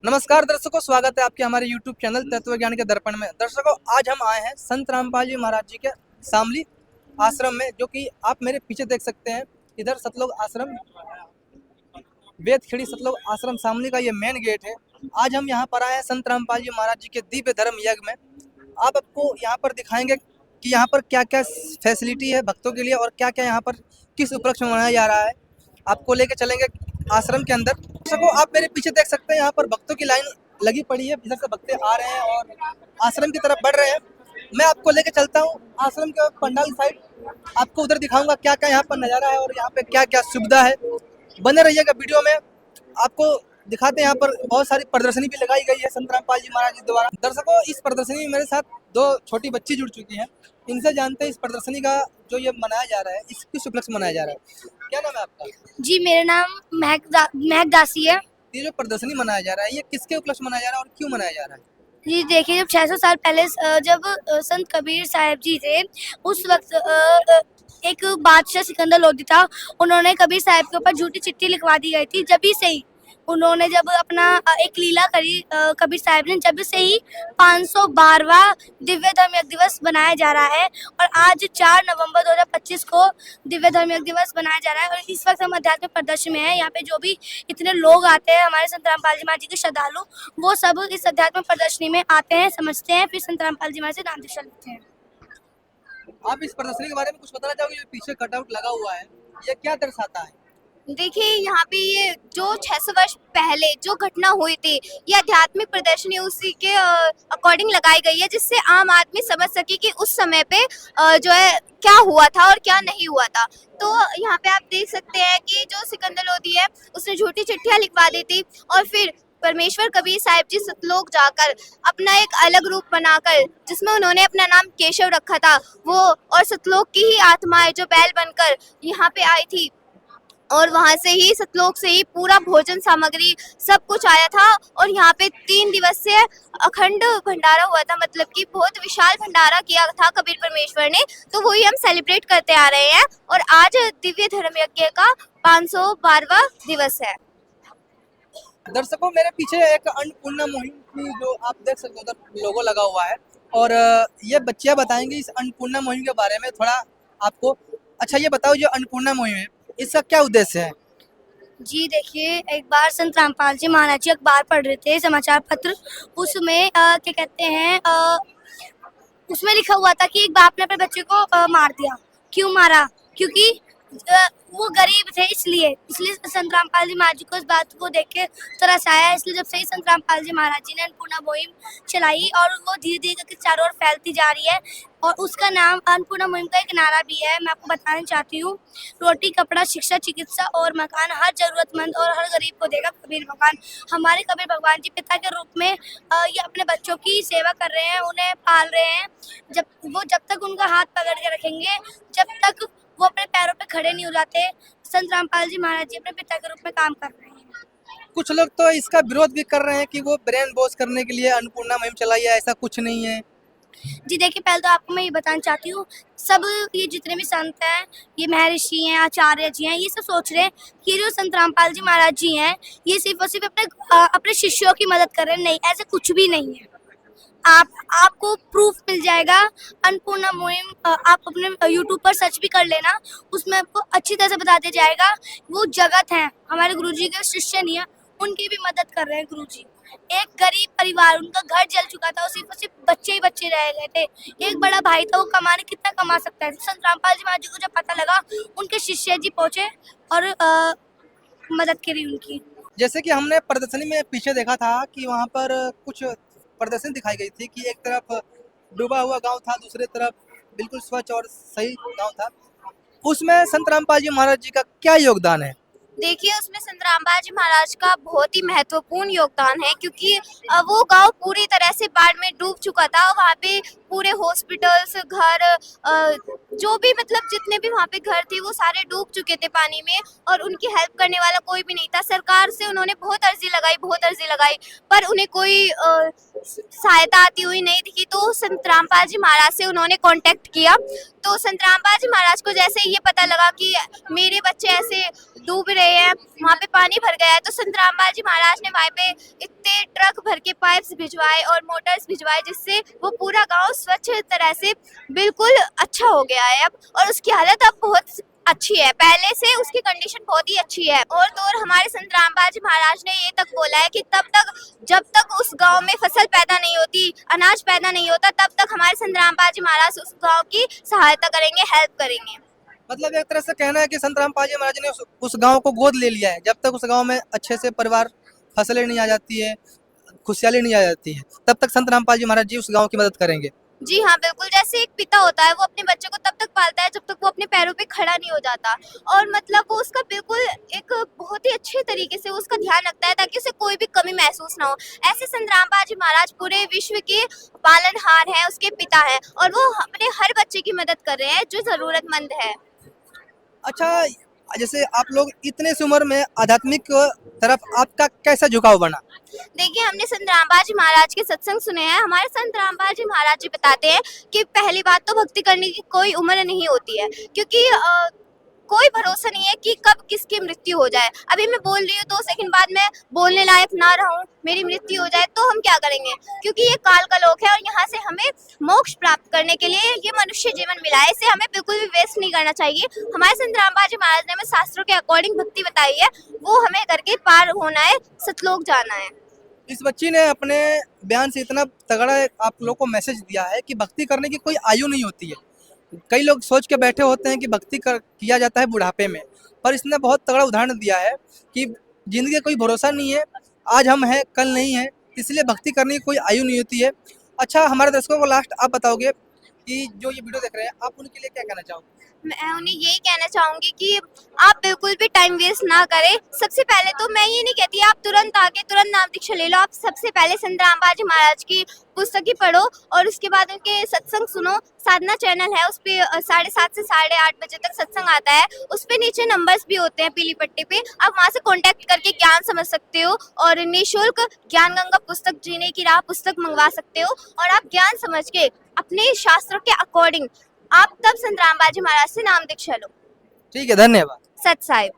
नमस्कार दर्शकों, स्वागत है आपके हमारे YouTube चैनल तत्व ज्ञान के दर्पण में। दर्शकों, आज हम आए हैं संत रामपाल जी महाराज जी के शामली आश्रम में, जो कि आप मेरे पीछे देख सकते हैं। इधर सतलोक आश्रम, वेदखेड़ी सतलोक आश्रम शामली का ये मेन गेट है। आज हम यहाँ पर आए हैं संत रामपाल जी महाराज जी के दिव्य धर्म यज्ञ में। आप आपको यहाँ पर दिखाएंगे कि यहाँ पर क्या क्या फैसिलिटी है भक्तों के लिए और क्या क्या यहाँ पर किस उपलक्ष्य में मनाया जा रहा है। आपको लेके चलेंगे आश्रम के अंदर। दर्शकों, आप मेरे पीछे देख सकते हैं, यहाँ पर भक्तों की लाइन लगी पड़ी है। इधर से भक्त आ रहे हैं और आश्रम की तरफ बढ़ रहे हैं। मैं आपको लेके चलता हूँ आश्रम के पंडाल साइड। आपको उधर दिखाऊंगा क्या क्या यहाँ पर नज़ारा है और यहाँ पे क्या क्या सुविधा है। बने रहिएगा वीडियो में। आपको दिखाते हैं, यहाँ पर बहुत सारी प्रदर्शनी भी लगाई गई है संत रामपाल जी महाराज जी द्वारा। दर्शकों, इस प्रदर्शनी में मेरे साथ दो छोटी बच्ची जुड़ चुकी हैं। इनसे जानते हैं इस प्रदर्शनी का जो ये मनाया जा रहा है, इस किस उपलक्ष्य में मनाया जा रहा है। क्या नाम है आपका? जी, मेरा नाम महक दासी है। ये जो प्रदर्शनी मनाया जा रहा है, ये किसके उपलक्ष्य में मनाया जा रहा है और क्यों मनाया जा रहा है? जी देखिए, जब 600 साल पहले जब संत कबीर साहब जी थे, उस वक्त एक बादशाह सिकंदर लोधी था। उन्होंने कबीर साहब के ऊपर झूठी चिट्ठी लिखवा दी गई थी। जब से ही उन्होंने जब अपना एक लीला करी कबीर साहब ने, जब से ही 512वां दिव्य धर्म यज्ञ दिवस बनाया जा रहा है। और आज 4 नवंबर 2025 को दिव्य धर्म यज्ञ दिवस बनाया जा रहा है। और इस वक्त हम आध्यात्मिक प्रदर्शन में हैं। यहाँ पे जो भी इतने लोग आते हैं, हमारे संत रामपाल जी महाराज जी के श्रद्धालु, वो सब इस आध्यात्मिक प्रदर्शनी में आते हैं, समझते हैं, फिर संत रामपाल जी महाराज से नाम दीक्षा लेते हैं। आप इस प्रदर्शनी के बारे में कुछ बताना चाहोगे? जो पीछे कटआउट लगा हुआ है, ये क्या दर्शाता है? देखिए, यहाँ पे ये जो 600 वर्ष पहले जो घटना हुई थी, ये आध्यात्मिक प्रदर्शनी उसी के अकॉर्डिंग लगाई गई है, जिससे आम आदमी समझ सके कि उस समय पे जो है क्या हुआ था और क्या नहीं हुआ था। तो यहाँ पे आप देख सकते हैं कि जो सिकंदर लोधी है, उसने झूठी चिट्ठियाँ लिखवा दी थी और फिर परमेश्वर कबीर साहिब जी सतलोक जाकर अपना एक अलग रूप बनाकर, जिसमें उन्होंने अपना नाम केशव रखा था, वो और सतलोक की ही आत्माएं जो बैल बनकर यहाँ पे आई थी, और वहां से ही सतलोक से ही पूरा भोजन सामग्री सब कुछ आया था। और यहाँ पे 3 दिवसीय अखंड भंडारा हुआ था, मतलब कि बहुत विशाल भंडारा किया था कबीर परमेश्वर ने। तो वही हम सेलिब्रेट करते आ रहे हैं और आज दिव्य धर्म यज्ञ का 512वां दिवस है। दर्शकों, मेरे पीछे एक अन्नपूर्णा मुहिम की जो आप देख सकते हो, उधर लोगो लगा हुआ है और ये बच्चियां बताएंगी इस अन्नपूर्णा मुहिम के बारे में थोड़ा आपको। अच्छा, ये बताओ, जो अन्नपूर्णा मुहिम है, इसका क्या उद्देश्य है? जी देखिए, एक बार संत रामपाल जी महाराज जी अखबार पढ़ रहे थे, समाचार पत्र। उसमें क्या कहते हैं, उसमें लिखा हुआ था कि एक बाप ने अपने बच्चे को मार दिया। क्यों मारा? क्योंकि वो गरीब थे, इसलिए संत रामपाल जी महाराज जी को इस बात को देख के तरस आया। इसलिए जब से ही संत रामपाल जी महाराज जी ने अन्नपूर्णा मुहिम चलाई और वो धीरे धीरे करके चारों ओर फैलती जा रही है। और उसका नाम अन्नपूर्णा मुहिम का एक नारा भी है, मैं आपको बताना चाहती हूँ। रोटी, कपड़ा, शिक्षा, चिकित्सा और मकान हर जरूरतमंद और हर गरीब को देगा कबीर भगवान। हमारे कबीर भगवान जी पिता के रूप में ये अपने बच्चों की सेवा कर रहे हैं, उन्हें पाल रहे हैं। जब तक उनका हाथ पकड़ के रखेंगे, जब तक वो अपने पैरों पे खड़े नहीं हो जाते, संत रामपाल जी महाराज जी अपने पिता के रूप में काम कर रहे हैं। कुछ लोग तो इसका विरोध भी कर रहे हैं कि वो ब्रेन वॉश करने के लिए अन्नपूर्णा मुहिम चलाई है। ऐसा कुछ नहीं है। जी देखिए, पहले तो आपको मैं ये बताना चाहती हूँ, सब ये जितने भी संत हैं, ये महर्षि हैं, आचार्य जी हैं, ये सब सोच रहे हैं कि जो संत रामपाल जी महाराज जी हैं, ये सिर्फ और सिर्फ अपने शिष्यों की मदद कर रहे हैं। नहीं, ऐसा कुछ भी नहीं है। आपको प्रूफ मिल जाएगा। अन्नपूर्णा मुहिम आप अपने YouTube पर सर्च भी कर लेना, उसमें आपको अच्छी तरह से बता दिया जाएगा। वो जगत है, हमारे गुरुजी के शिष्य नहीं है, उनकी भी मदद कर रहे हैं गुरुजी। एक गरीब परिवार, उनका घर जल चुका था, सिर्फ और सिर्फ बच्चे ही बच्चे रह गए थे। एक बड़ा भाई था, वो कमाने कितना कमा सकता है। संत रामपाल जी महाराज जी को जब पता लगा, उनके शिष्य जी पहुंचे और मदद करी उनकी। जैसे कि हमने प्रदर्शनी में पीछे देखा था कि वहाँ पर कुछ प्रदर्शनी दिखाई गई थी कि एक तरफ डूबा हुआ गांव था, दूसरी तरफ बिल्कुल स्वच्छ और सही गांव था। उसमें संत रामपाल जी महाराज जी का क्या योगदान है? देखिए, उसमें संत रामपाल जी महाराज का बहुत ही महत्वपूर्ण योगदान है, क्योंकि वो गांव पूरी तरह से बाढ़ में डूब चुका था। वहाँ पे पूरे हॉस्पिटल्स, घर, जो भी मतलब जितने भी वहाँ पे घर थे, वो सारे डूब चुके थे पानी में, और उनकी हेल्प करने वाला कोई भी नहीं था। सरकार से उन्होंने बहुत अर्जी लगाई, पर उन्हें कोई सहायता आती हुई नहीं दिखी, तो संत रामपाल जी महाराज से उन्होंने कांटेक्ट किया। तो संत रामपाल जी महाराज को जैसे ये पता लगा कि मेरे बच्चे ऐसे डूब रहे हैं, वहाँ पे पानी भर गया है, तो संत रामपाल जी महाराज ने वहाँ पे इतने ट्रक भर के पाइप्स भिजवाए और मोटर्स भिजवाए, जिससे वो पूरा गांव स्वच्छ तरह से बिल्कुल अच्छा हो गया है अब, और उसकी हालत अब बहुत अच्छी है, पहले से उसकी कंडीशन बहुत ही अच्छी है। और तो और हमारे संत रामपाल जी महाराज ने ये तक बोला है कि जब तक उस गांव में फसल पैदा नहीं होती, अनाज पैदा नहीं होता, तब तक हमारे संत रामपाल जी महाराज उस गांव की सहायता करेंगे, हेल्प करेंगे। मतलब एक तरह से कहना है कि संत रामपाल जी महाराज ने उस गांव को गोद ले लिया है। जब तक उस गांव में अच्छे से परिवार फसलें नहीं आ जाती है, खुशहाली नहीं आ जाती है, तब तक संत रामपाल जी महाराज जी उस गांव की मदद करेंगे। जी हाँ, बिल्कुल। जैसे एक पिता होता है, वो अपने बच्चे को तब तक पालता है जब तक वो अपने पैरों पे खड़ा नहीं हो जाता, और मतलब वो उसका बिल्कुल एक बहुत ही अच्छे तरीके से उसका ध्यान रखता है ताकि उसे कोई भी कमी महसूस ना हो। ऐसे संत रामपाल जी महाराज पूरे विश्व के पालनहार हैं, उसके पिता हैं, और वो अपने हर बच्चे की मदद कर रहे हैं जो जरूरतमंद है। अच्छा, जैसे आप लोग इतने सी उम्र में आध्यात्मिक तरफ आपका कैसा झुकाव बना? देखिए, हमने संत रामपाल जी महाराज के सत्संग सुने हैं। हमारे संत रामपाल जी महाराज जी बताते हैं कि पहली बात तो भक्ति करने की कोई उम्र नहीं होती है, क्योंकि कोई भरोसा नहीं है कि कब किसकी मृत्यु हो जाए। अभी मैं बोल रही हूँ, 2 सेकंड बाद मैं बोलने लायक ना रहूं, मेरी मृत्यु हो जाए, तो हम क्या करेंगे? क्योंकि ये काल का लोक है और यहाँ से हमें मोक्ष प्राप्त करने के लिए ये मनुष्य जीवन मिला है, इसे हमें बिल्कुल भी वेस्ट नहीं करना चाहिए। हमारे संत रामपाल जी महाराज ने हमें शास्त्रों के अकॉर्डिंग भक्ति बताई है, वो हमें करके पार होना है, सतलोक जाना है। इस बच्ची ने अपने बयान से इतना तगड़ा आप लोग को मैसेज दिया है कि भक्ति करने की कोई आयु नहीं होती है। कई लोग सोच के बैठे होते हैं कि किया जाता है बुढ़ापे में, पर इसने बहुत तगड़ा उदाहरण दिया है कि जिंदगी का कोई भरोसा नहीं है, आज हम हैं कल नहीं है, इसलिए भक्ति करने की कोई आयु नहीं होती है। अच्छा, हमारे दर्शकों को लास्ट आप बताओगे कि जो ये वीडियो देख रहे हैं, आप उनके लिए क्या कहना चाहोगे? मैं उन्हें यही कहना चाहूंगी कि आप बिल्कुल भी टाइम वेस्ट ना करें। सबसे पहले तो मैं ये नहीं कहती आप तुरंत आके तुरंत नाम दीक्षा ले लो, आप सबसे पहले संत रामपाल जी महाराज की पुस्तक ही पढ़ो और उसके बाद उनके सत्संग सुनो। साधना चैनल है, उस पे 7:30 से 8:30 बजे तक सत्संग आता है, उस पे नीचे नंबर्स भी होते हैं पीली पट्टी पे, आप वहाँ से कांटेक्ट करके ज्ञान समझ सकते हो और निःशुल्क ज्ञान गंगा पुस्तक जीने की राह पुस्तक मंगवा सकते हो, और आप ज्ञान समझ के अपने शास्त्रों के अकॉर्डिंग आप तब संत रामपाल जी महाराज से नाम दीक्षा लो। ठीक है, धन्यवाद। सत साहिब।